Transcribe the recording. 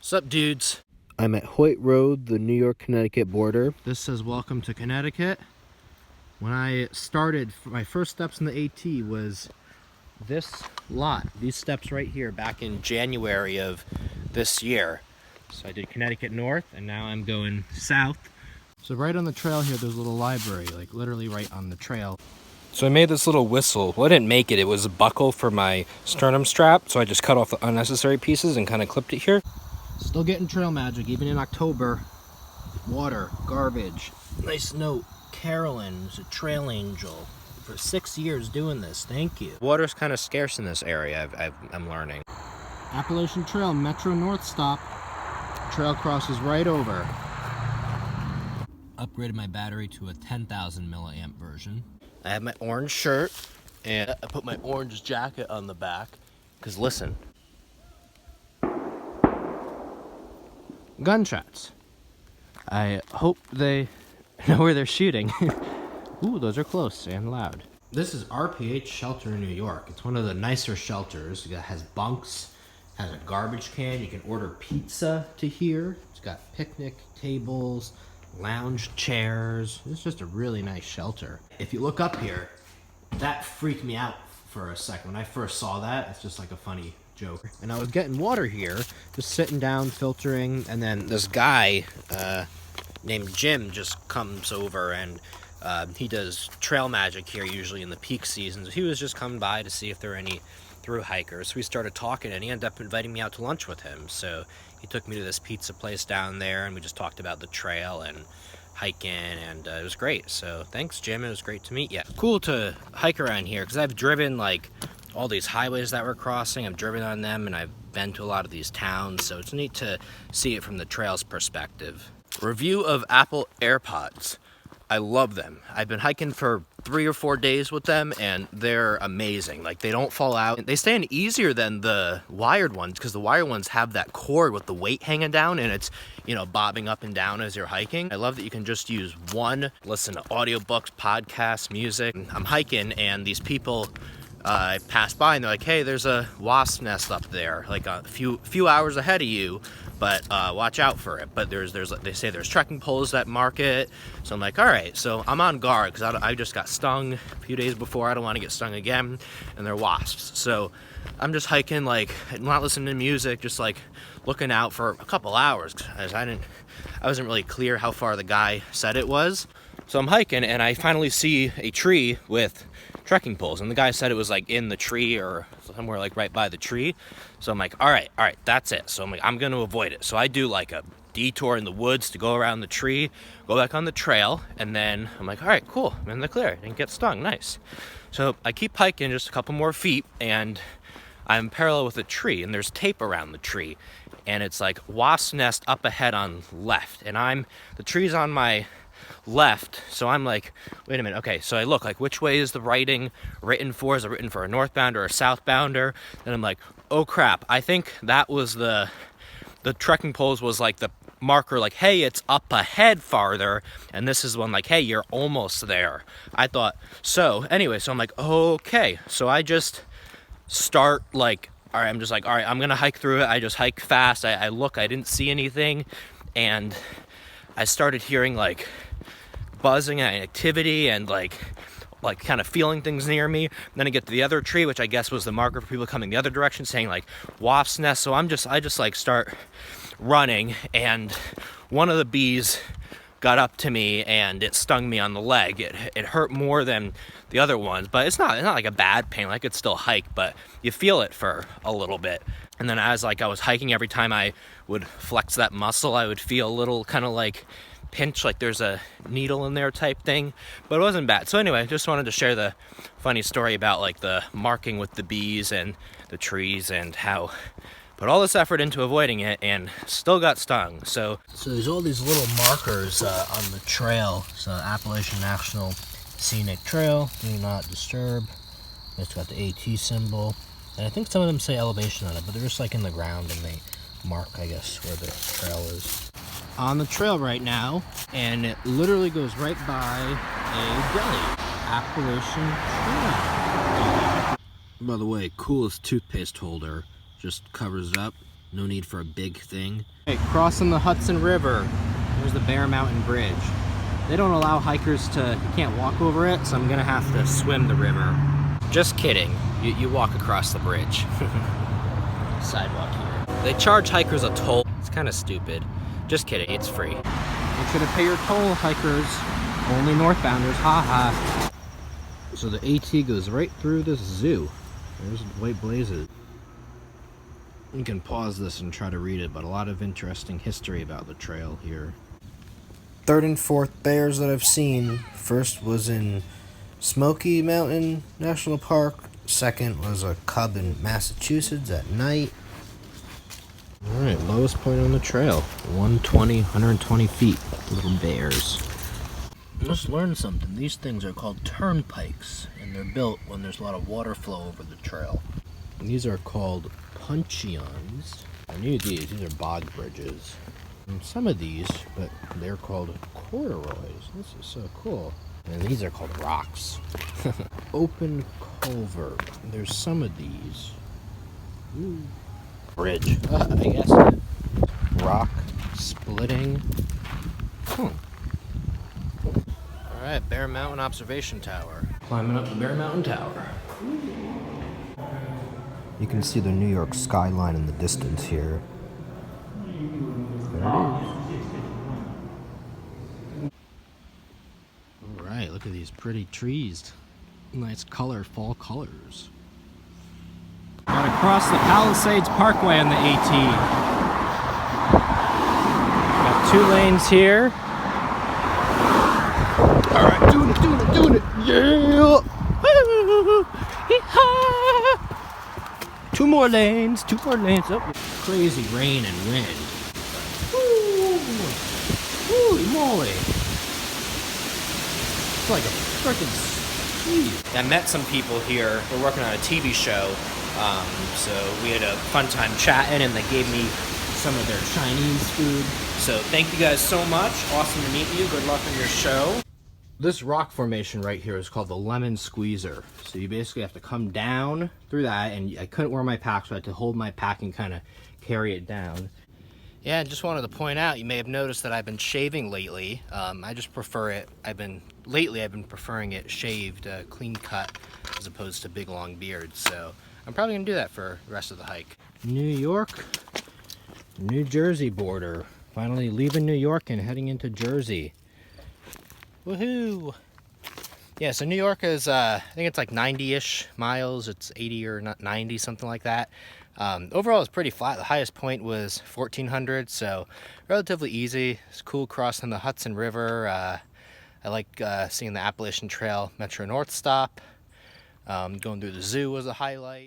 Sup, dudes? I'm at Hoyt Road, the New York-Connecticut border. This says welcome to Connecticut. When I started, my first steps in the AT was this lot, these steps right here, back in January of this year. So I did Connecticut North, and now I'm going south. So right on the trail here, there's a little library, like literally right on the trail. So I made this little whistle. Well, I didn't make it. It was a buckle for my sternum strap. So I just cut off the unnecessary pieces and kind of clipped it here. Still getting trail magic, even in October. Water, garbage. Nice note. Carolyn is a trail angel. For 6 years doing this. Thank you. Water's kind of scarce in this area, I'm learning. Appalachian Trail, Metro North stop. Trail crosses right over. Upgraded my battery to a 10,000 milliamp version. I have my orange shirt, and I put my orange jacket on the back, because listen. Gunshots. I hope they know where they're shooting. Ooh, those are close and loud. This is RPH Shelter in New York. It's one of the nicer shelters. It has bunks, has a garbage can. You can order pizza to here. It's got picnic tables, lounge chairs. It's just a really nice shelter. If you look up here, that freaked me out for a second. When I first saw that, it's just like a funny joke. And I was getting water here, just sitting down, filtering, and then this guy named Jim just comes over, and he does trail magic here usually in the peak seasons. He was just coming by to see if there were any thru-hikers. So we started talking, and he ended up inviting me out to lunch with him. So he took me to this pizza place down there, and we just talked about the trail and hiking, and it was great. So thanks, Jim. It was great to meet you. Cool to hike around here, because I've driven like all these highways that we're crossing. I've driven on them, and I've been to a lot of these towns, so it's neat to see it from the trail's perspective. Review of Apple AirPods. I love them. I've been hiking for 3 or 4 days with them, and they're amazing. Like, they don't fall out. They stand easier than the wired ones, because the wired ones have that cord with the weight hanging down, and it's, you know, bobbing up and down as you're hiking. I love that you can just use one, listen to audiobooks, podcasts, music. I'm hiking, and these people I passed by, and they're like, hey, there's a wasp nest up there, like a few hours ahead of you, but watch out for it. But they say there's trekking poles that mark it. So I'm like, all right. So I'm on guard, because I just got stung a few days before. I don't want to get stung again, and they're wasps. So I'm just hiking, like not listening to music, just like looking out for a couple hours, because I wasn't really clear how far the guy said it was. So I'm hiking, and I finally see a tree with trekking poles, and the guy said it was like in the tree or somewhere like right by the tree. So I'm like, all right, that's it. So I'm like, I'm gonna avoid it. So I do like a detour in the woods to go around the tree, go back on the trail, and then I'm like, all right, cool, I'm in the clear, didn't get stung, nice. So I keep hiking just a couple more feet, and I'm parallel with a tree, and there's tape around the tree, and it's like wasp nest up ahead on left, and the tree's on my left, so I'm like, wait a minute, okay, so I look like, which way is the writing written for? Is it written for a northbounder or a southbounder? Then I'm like, oh crap, I think that was the trekking poles was like the marker, like, hey, it's up ahead farther, and this is one like, hey, you're almost there. I thought so. Anyway, so I'm like, okay, so I just start like, all right, I'm just like, all right, I'm gonna hike through it. I just hike fast. I look, I didn't see anything, and I started hearing like buzzing and activity, and like kind of feeling things near me. And then I get to the other tree, which I guess was the marker for people coming the other direction, saying like wasp's nest. So I just like start running, and one of the bees got up to me, and it stung me on the leg. It hurt more than the other ones, but it's not like a bad pain. Like, I could still hike, but you feel it for a little bit. And then as like I was hiking, every time I would flex that muscle, I would feel a little kind of like pinch, like there's a needle in there type thing, but it wasn't bad. So anyway, I just wanted to share the funny story about like the marking with the bees and the trees, and how put all this effort into avoiding it and still got stung. So there's all these little markers on the trail. So Appalachian National Scenic Trail, do not disturb. It's got the AT symbol, and I think some of them say elevation on it, but they're just like in the ground, and they mark, I guess, where the trail is. On the trail right now, and it literally goes right by a deli, Appalachian-Trail. By the way, coolest toothpaste holder, just covers it up, No need for a big thing. Hey, crossing the Hudson River. There's the Bear Mountain Bridge. They don't allow hikers to, you can't walk over it, so I'm gonna have to swim the river. Just kidding, you walk across the bridge. Sidewalk here. They charge hikers a toll. It's kind of stupid. Just kidding, it's free. Make sure to pay your toll, hikers. Only northbounders, haha. So the AT goes right through this zoo. There's White Blazes. You can pause this and try to read it, but a lot of interesting history about the trail here. Third and fourth bears that I've seen. First was in Smoky Mountain National Park. Second was a cub in Massachusetts at night. Alright, lowest point on the trail. 120 feet. Little bears. Let's learn something. These things are called turnpikes, and they're built when there's a lot of water flow over the trail. And these are called puncheons. I knew these are bog bridges. And some of these, but they're called corduroys. This is so cool. And these are called rocks. Open culvert. There's some of these. Ooh. Bridge, I guess. Rock splitting. Alright, Bear Mountain Observation Tower. Climbing up the Bear Mountain Tower. You can see the New York skyline in the distance here. There it is. Alright, look at these pretty trees. Nice fall colors. Gotta cross the Palisades Parkway on the AT. Got 2 lanes here. Alright, doing it, yeah! 2 more lanes. Oh, crazy rain and wind. Holy moly. It's like a freaking. I met some people here. We're working on a TV show. So we had a fun time chatting, and they gave me some of their Chinese food. So thank you guys so much. Awesome to meet you. Good luck on your show. This rock formation right here is called the lemon squeezer. So you basically have to come down through that, and I couldn't wear my pack, so I had to hold my pack and kind of carry it down. Yeah, I just wanted to point out, you may have noticed that I've been shaving lately. I just prefer it. Lately I've been preferring it shaved, clean cut, as opposed to big long beards. So I'm probably gonna do that for the rest of the hike. New York, New Jersey border. Finally leaving New York and heading into Jersey. Woohoo! Yeah, so New York is, I think it's like 90-ish miles. It's 80 or 90, something like that. Overall, it's pretty flat. The highest point was 1,400, so relatively easy. It's cool crossing the Hudson River. I like seeing the Appalachian-Trail Metro North stop. Going through the zoo was a highlight.